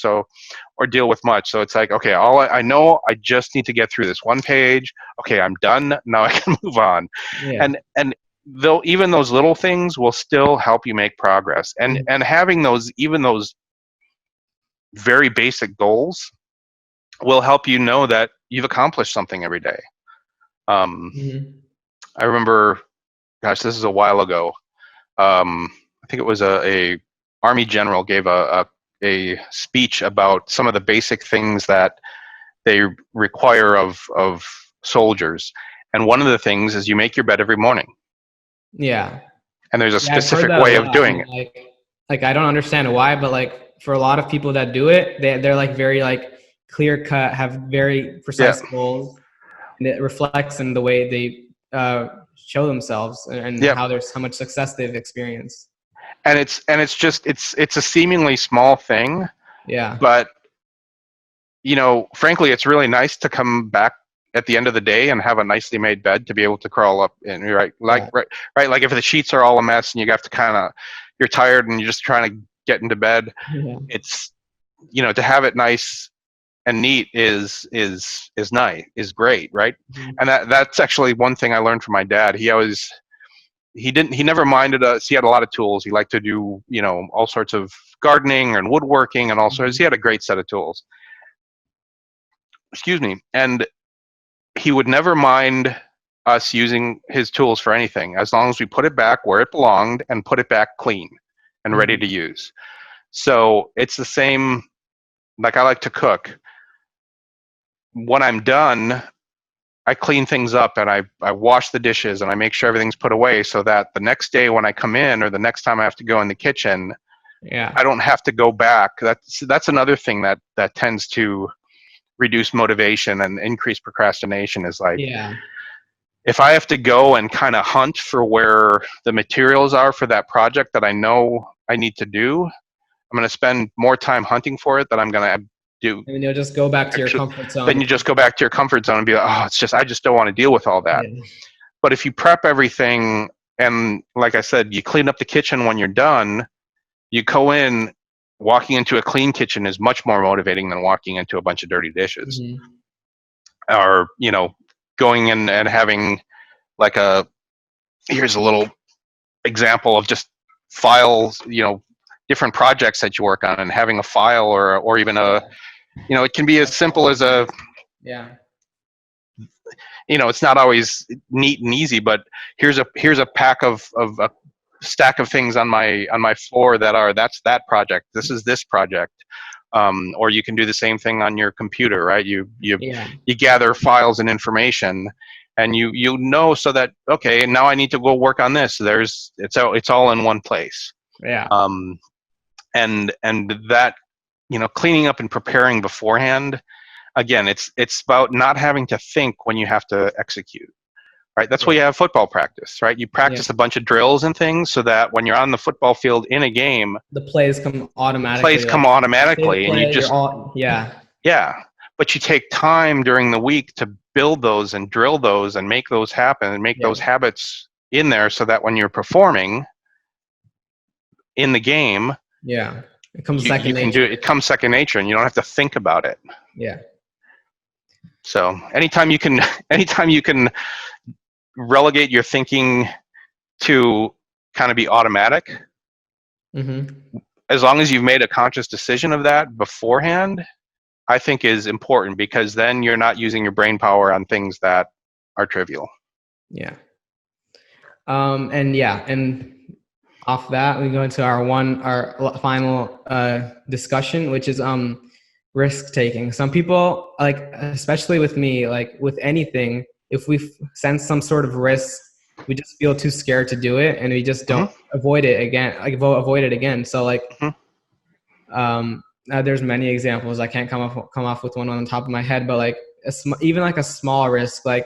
or deal with much. So it's like, okay, I know I just need to get through this 1 page. Okay, I'm done. Now I can move on. And though even those little things will still help you make progress. And having those very basic goals will help you know that you've accomplished something every day. I remember, gosh, this is a while ago. I think it was a Army general gave a speech about some of the basic things that they require of soldiers. And one of the things is you make your bed every morning. Yeah. And there's a Yeah, I've heard specific that a way of lot. doing it. Like I don't understand why, but like for a lot of people that do it, they're like very like clear cut, have very precise goals, and it reflects in the way they show themselves and how much success they've experienced. And it's just it's a seemingly small thing. Yeah. But you know, frankly, it's really nice to come back at the end of the day and have a nicely made bed to be able to crawl up in, right? Like like if the sheets are all a mess and you have to you're tired and you're just trying to get into bed. Yeah. It's, you know, to have it nice and neat is nice, is great, right? Mm-hmm. And that's actually one thing I learned from my dad. He never minded us. He had a lot of tools. He liked to do, you know, all sorts of gardening and woodworking and all sorts. He had a great set of tools. Excuse me. And he would never mind us using his tools for anything, as long as we put it back where it belonged and put it back clean and ready to use. So it's the same, like I like to cook. When I'm done, I clean things up and I wash the dishes and I make sure everything's put away so that the next day when I come in or the next time I have to go in the kitchen, I don't have to go back. That's another thing that tends to reduce motivation and increase procrastination, is like, if I have to go and kind of hunt for where the materials are for that project that I know I need to do, I'm going to spend more time hunting for it than I'm going to do. And you'll just go back to your comfort zone. Then you just go back to your comfort zone and be like, oh, I just don't want to deal with all that. Yeah. But if you prep everything and, like I said, you clean up the kitchen when you're done, you go in. Walking into a clean kitchen is much more motivating than walking into a bunch of dirty dishes. Or, you know, going in and having like here's a little example of just files, you know, different projects that you work on, and having a file or even you know, it can be as simple as you know, it's not always neat and easy, but here's a pack of a stack of things on my floor that's that project. This is this project. Or you can do the same thing on your computer, right? You gather files and information, and you know, so that, okay, now I need to go work on this. It's all in one place. Yeah. And that, you know, cleaning up and preparing beforehand. Again, it's about not having to think when you have to execute. Right, that's why you have football practice, right? You practice a bunch of drills and things so that when you're on the football field in a game, the plays come automatically. And you just but you take time during the week to build those and drill those and make those happen and make those habits in there, so that when you're performing in the game, it comes second nature. It comes second nature, and you don't have to think about it. So anytime you can relegate your thinking to kind of be automatic, as long as you've made a conscious decision of that beforehand, I think is important, because then you're not using your brain power on things that are trivial. And off that, we go into our final discussion, which is risk taking. Some people, like, especially with me, like with anything, if we sense some sort of risk, we just feel too scared to do it, and we just don't avoid it again. So like, there's many examples. I can't come off with one on the top of my head, but like even like a small risk, like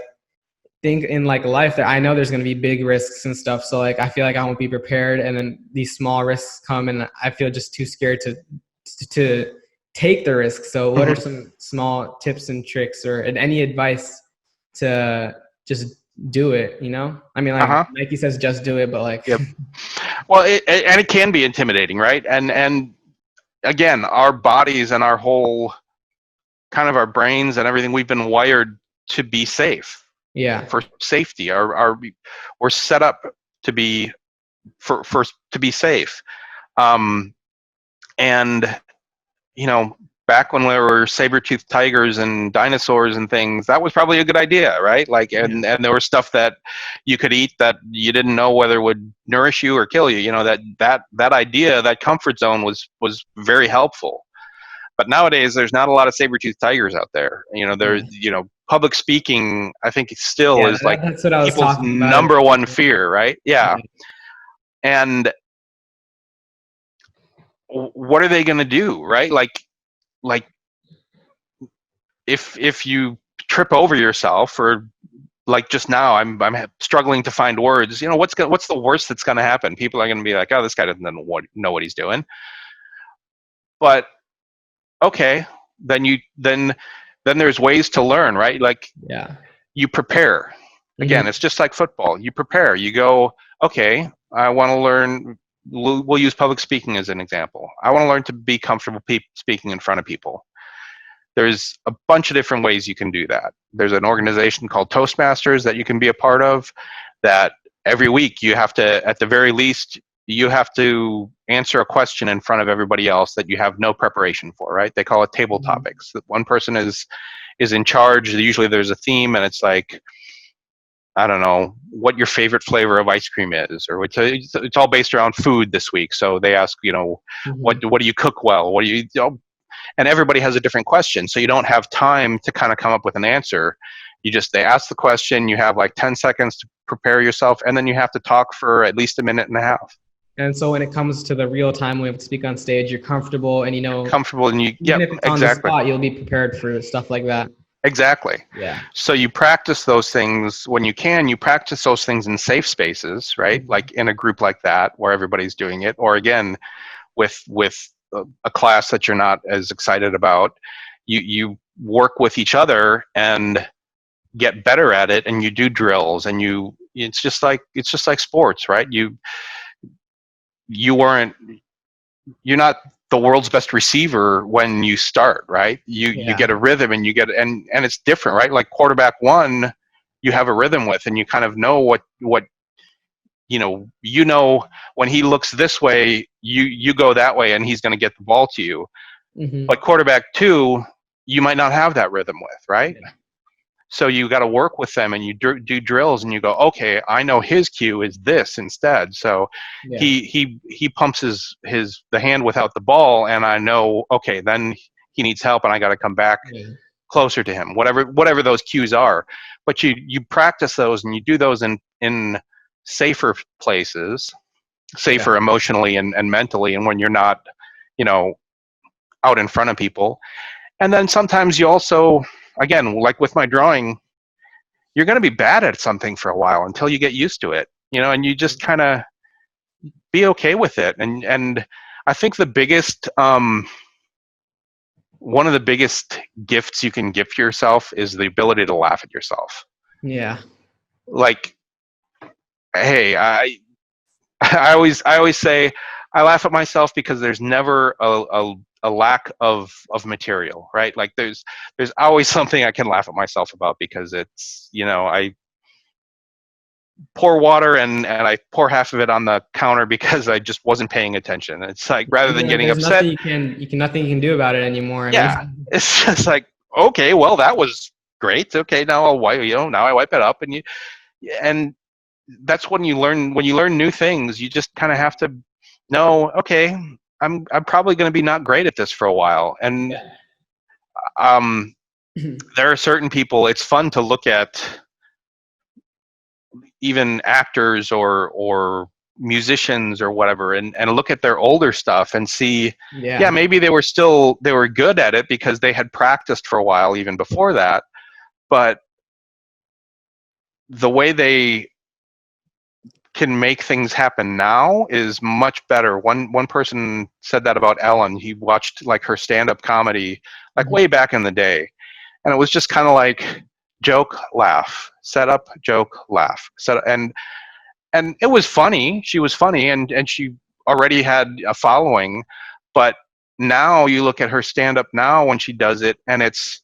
think in like life that I know there's going to be big risks and stuff. So like, I feel like I won't be prepared, and then these small risks come, and I feel just too scared to take the risk. So what are some small tips and tricks or any advice to just do it, you know? I mean, like Nike says, just do it, but like, well, it can be intimidating, right? And again, our bodies and our whole kind of our brains and everything, we've been wired to be safe. For safety. We're set up to be to be safe. And you know, back when there were saber-toothed tigers and dinosaurs and things, that was probably a good idea, right? Like, and there was stuff that you could eat that you didn't know whether it would nourish you or kill you. You know, that idea, that comfort zone was very helpful. But nowadays, there's not a lot of saber-toothed tigers out there. You know, there's, you know, public speaking, I think it still is like that's what I was people's talking about. number one fear, right? Yeah. And what are they going to do, right? Like if you trip over yourself, or like just now, I'm struggling to find words. You know, what's the worst that's going to happen? People are going to be like, oh, this guy doesn't know what he's doing. But okay, then there's ways to learn, right? Like, you prepare. Again, it's just like football. You prepare. You go, okay, I want to learn. We'll use public speaking as an example. I want to learn to be comfortable speaking in front of people. There's a bunch of different ways you can do that. There's an organization called Toastmasters that you can be a part of, that every week you have to, at the very least, you have to answer a question in front of everybody else that you have no preparation for, right? They call it table topics. One person is in charge. Usually there's a theme, and it's like, I don't know, what your favorite flavor of ice cream is, or it's all based around food this week. So they ask, you know, what do you cook well? What do you know? And everybody has a different question. So you don't have time to kind of come up with an answer. They ask the question, you have like 10 seconds to prepare yourself, and then you have to talk for at least a minute and a half. And so when it comes to the real time when we have to speak on stage, you're comfortable, and you know, and you, even if it's on the spot, you'll be prepared for stuff like that. Exactly. Yeah. So you practice those things when you can. You practice those things in safe spaces, right? Like in a group like that where everybody's doing it, or again, with a class that you're not as excited about. You work with each other and get better at it, and you do drills, and it's just like sports, right? You're not the world's best receiver when you start, right? You get a rhythm, and and it's different, right? Like quarterback one, you have a rhythm with, and you kind of know what you know when he looks this way, you go that way, and he's going to get the ball to you. But quarterback two, you might not have that rhythm with, right? So you got to work with them, and you do drills, and you go, okay, I know his cue is this instead. So he pumps the hand without the ball, and I know, okay, then he needs help, and I got to come back closer to him. Whatever those cues are, but you practice those, and you do those in safer places, safer emotionally and mentally, and when you're not, out in front of people. And then sometimes you also, again, like with my drawing, you're going to be bad at something for a while until you get used to it, and you just kind of be okay with it. And I think the biggest, one of the biggest gifts you can give yourself is the ability to laugh at yourself. Yeah. Like, hey, I always say I laugh at myself because there's never a lack of material, right? Like there's always something I can laugh at myself about, because it's, I pour water and I pour half of it on the counter because I just wasn't paying attention. It's like, rather than getting upset, nothing you can do about it anymore. It's just like, okay, well, that was great. Okay, now I'll wipe, now I wipe it up, and that's when you learn new things. You just kind of have to know, okay, I'm probably going to be not great at this for a while. And there are certain people, it's fun to look at, even actors or musicians or whatever, and look at their older stuff and see, maybe they were good at it because they had practiced for a while even before that. But the way they can make things happen now is much better. One person said that about Ellen. He watched like her stand-up comedy like way back in the day, and it was just kind of like joke, laugh, set up, joke, laugh, and it was funny. She was funny, and she already had a following. But now you look at her stand-up now when she does it, and it's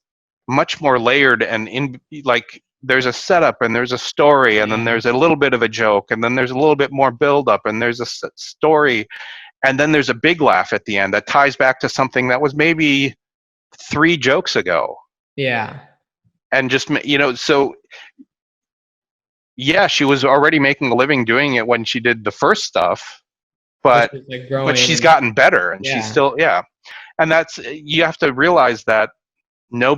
much more layered, and there's a setup, and there's a story, and then there's a little bit of a joke, and then there's a little bit more build-up, and there's a story, and then there's a big laugh at the end that ties back to something that was maybe 3 jokes ago. Yeah. And just, so yeah, she was already making a living doing it when she did the first stuff, but It's like growing but she's and- gotten better, and Yeah. she's still, and that's, you have to realize that no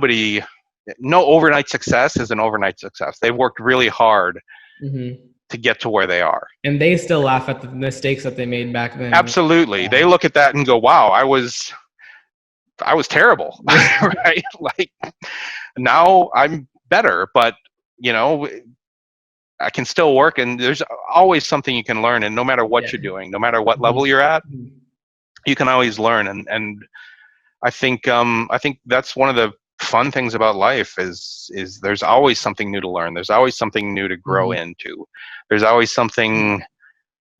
overnight success is an overnight success. They've worked really hard Mhm. to get to where they are. And they still laugh at the mistakes that they made back then. Absolutely. Yeah. They look at that and go, wow, I was terrible. Right? Like, now I'm better, but I can still work, and there's always something you can learn, and no matter what you're doing, no matter what level you're at, you can always learn. And I think that's one of the fun things about life is there's always something new to learn. There's always something new to grow into. There's always something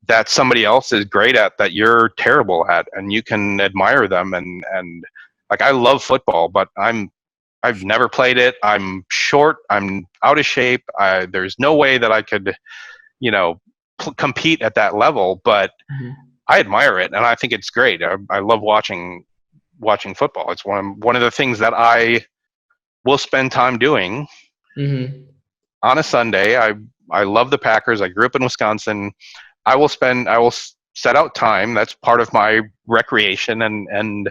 that somebody else is great at that you're terrible at, and you can admire them. And like, I love football, but I've never played it. I'm short. I'm out of shape. There's no way that I could, compete at that level, but I admire it, and I think it's great. I love watching football. It's one of the things that I will spend time doing on a Sunday. I love the Packers. I grew up in Wisconsin. I will set out time. That's part of my recreation and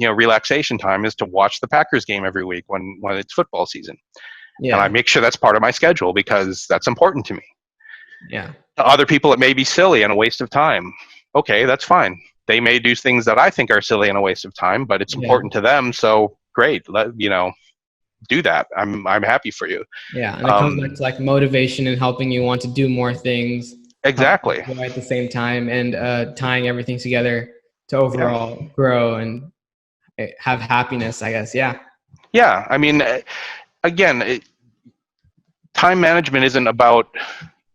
relaxation time, is to watch the Packers game every week when it's football season. Yeah. And I make sure that's part of my schedule because that's important to me. Yeah. To other people, it may be silly and a waste of time. Okay, that's fine. They may do things that I think are silly and a waste of time, but it's important to them. So great, do that. I'm happy for you. Yeah, and it comes back to like motivation and helping you want to do more things. Exactly. At the same time, and tying everything together to overall grow and have happiness, I guess. Yeah. Yeah. I mean, again, time management isn't about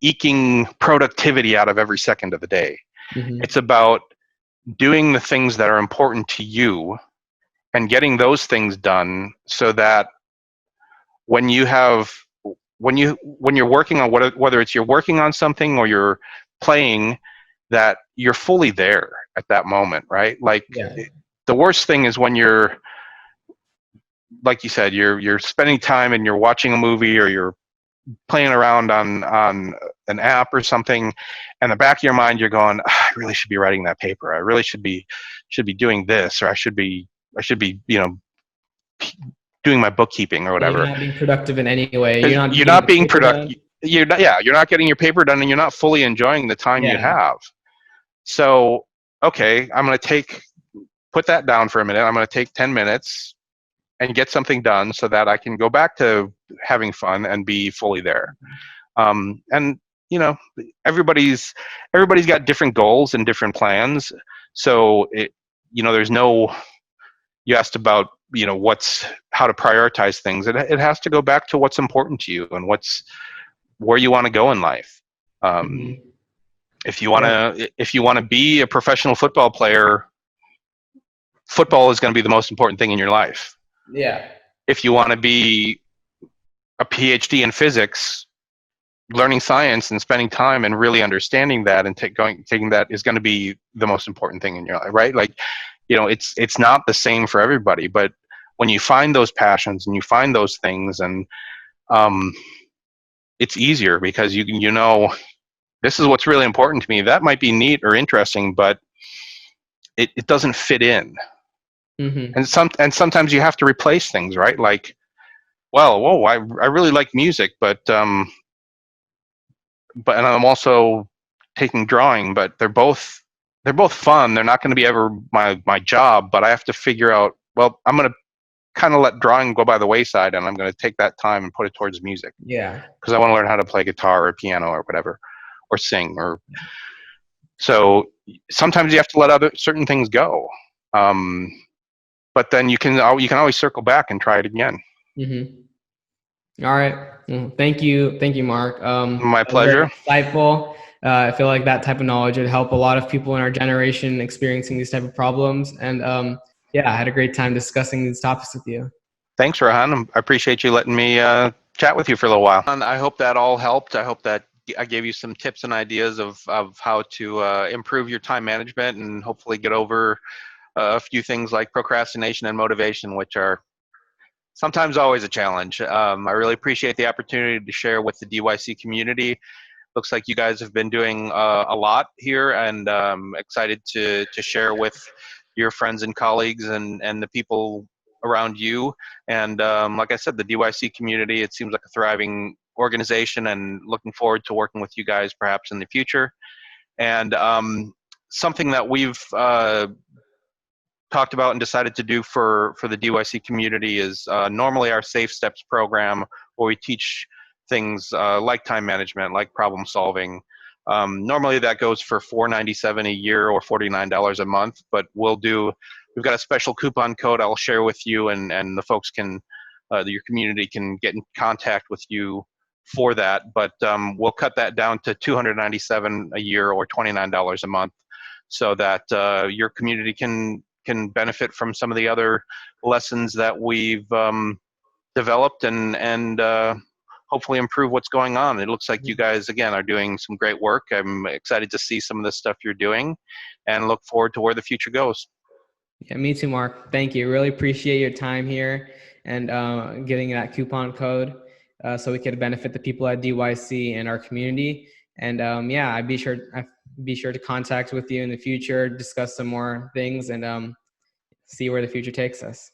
eking productivity out of every second of the day. It's about doing the things that are important to you and getting those things done, so that when you're working on whether it's you're working on something or you're playing, that you're fully there at that moment, right? Like, the worst thing is when you're, like you said, you're spending time and you're watching a movie or you're playing around on an app or something, and the back of your mind you're going, I really should be writing that paper. I really should be doing this, or I should be doing my bookkeeping or whatever. You're not being productive in any way. You're not being productive. You're not getting your paper done, and you're not fully enjoying the time you have. So, okay, I'm going to put that down for a minute. I'm going to take 10 minutes and get something done so that I can go back to having fun and be fully there. And everybody's got different goals and different plans. So there's no, you asked about, how to prioritize things. It has to go back to what's important to you and where you want to go in life. If you want to be a professional football player, football is going to be the most important thing in your life. Yeah. If you want to be a PhD in physics, learning science and spending time and really understanding that and taking that is going to be the most important thing in your life, right? Like, it's not the same for everybody, but when you find those passions and you find those things, and it's easier because this is what's really important to me. That might be neat or interesting, but it doesn't fit in. And sometimes you have to replace things, right? Like, I really like music, but and I'm also taking drawing, but they're both fun. They're not going to be ever my job, but I have to figure out, well, I'm going to kind of let drawing go by the wayside, and I'm going to take that time and put it towards music. Yeah. Because I want to learn how to play guitar or piano or whatever, or sing, or so sometimes you have to let certain things go. But then you can always circle back and try it again. All right. Well, thank you, Mark. My pleasure. Insightful. I feel like that type of knowledge would help a lot of people in our generation experiencing these type of problems. And I had a great time discussing these topics with you. Thanks, Rohan. I appreciate you letting me chat with you for a little while. And I hope that all helped. I hope that I gave you some tips and ideas of how to improve your time management and hopefully get over a few things like procrastination and motivation, which are sometimes always a challenge. I really appreciate the opportunity to share with the DYC community. Looks like you guys have been doing a lot here, and excited to share with your friends and colleagues and the people around you. And like I said, the DYC community, it seems like a thriving organization, and looking forward to working with you guys perhaps in the future. And something that we've talked about and decided to do for the DYC community is normally our Safe Steps program, where we teach things like time management, like problem solving. Normally that goes for $497 a year or $49 a month, but we've got a special coupon code I'll share with you, and the folks can, your community can get in contact with you for that. But we'll cut that down to $297 a year or $29 a month, so that your community can benefit from some of the other lessons that we've developed, and hopefully improve what's going on. It looks like you guys, again, are doing some great work. I'm excited to see some of the stuff you're doing, and look forward to where the future goes. Yeah, me too, Mark. Thank you. Really appreciate your time here and getting that coupon code so we could benefit the people at DYC and our community. And yeah, I'd be sure to contact with you in the future, discuss some more things, and see where the future takes us.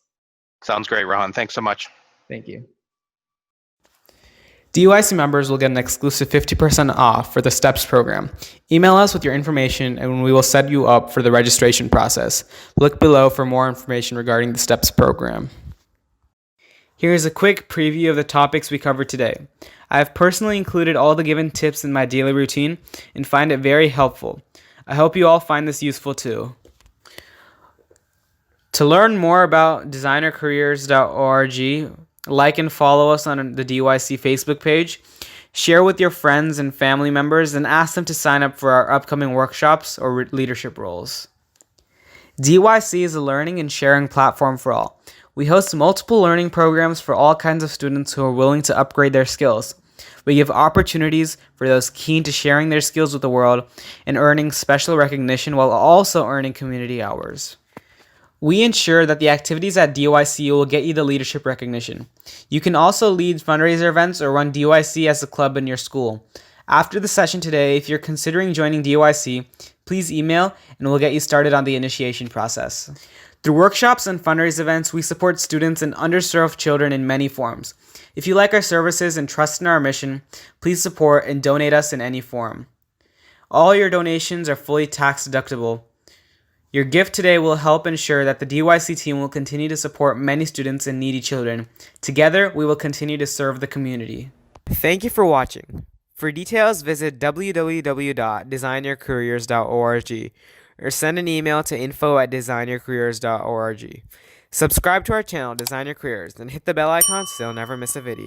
Sounds great, Rohan. Thanks so much. Thank you. DYC members will get an exclusive 50% off for the STEPS program. Email us with your information and we will set you up for the registration process. Look below for more information regarding the STEPS program. Here is a quick preview of the topics we covered today. I have personally included all the given tips in my daily routine and find it very helpful. I hope you all find this useful too. To learn more about designercareers.org, like and follow us on the DYC Facebook page, share with your friends and family members, and ask them to sign up for our upcoming workshops or leadership roles. DYC is a learning and sharing platform for all. We host multiple learning programs for all kinds of students who are willing to upgrade their skills. We give opportunities for those keen to sharing their skills with the world and earning special recognition while also earning community hours. We ensure that the activities at DYC will get you the leadership recognition. You can also lead fundraiser events or run DYC as a club in your school. After the session today, if you're considering joining DYC, please email and we'll get you started on the initiation process. Through workshops and fundraise events, we support students and underserved children in many forms. If you like our services and trust in our mission, please support and donate us in any form. All your donations are fully tax deductible. Your gift today will help ensure that the DYC team will continue to support many students and needy children. Together, we will continue to serve the community. Thank you for watching. For details, visit www.designyourcareers.org or send an email to info@designyourcareers.org. Subscribe to our channel, Design Your Careers, and hit the bell icon so you'll never miss a video.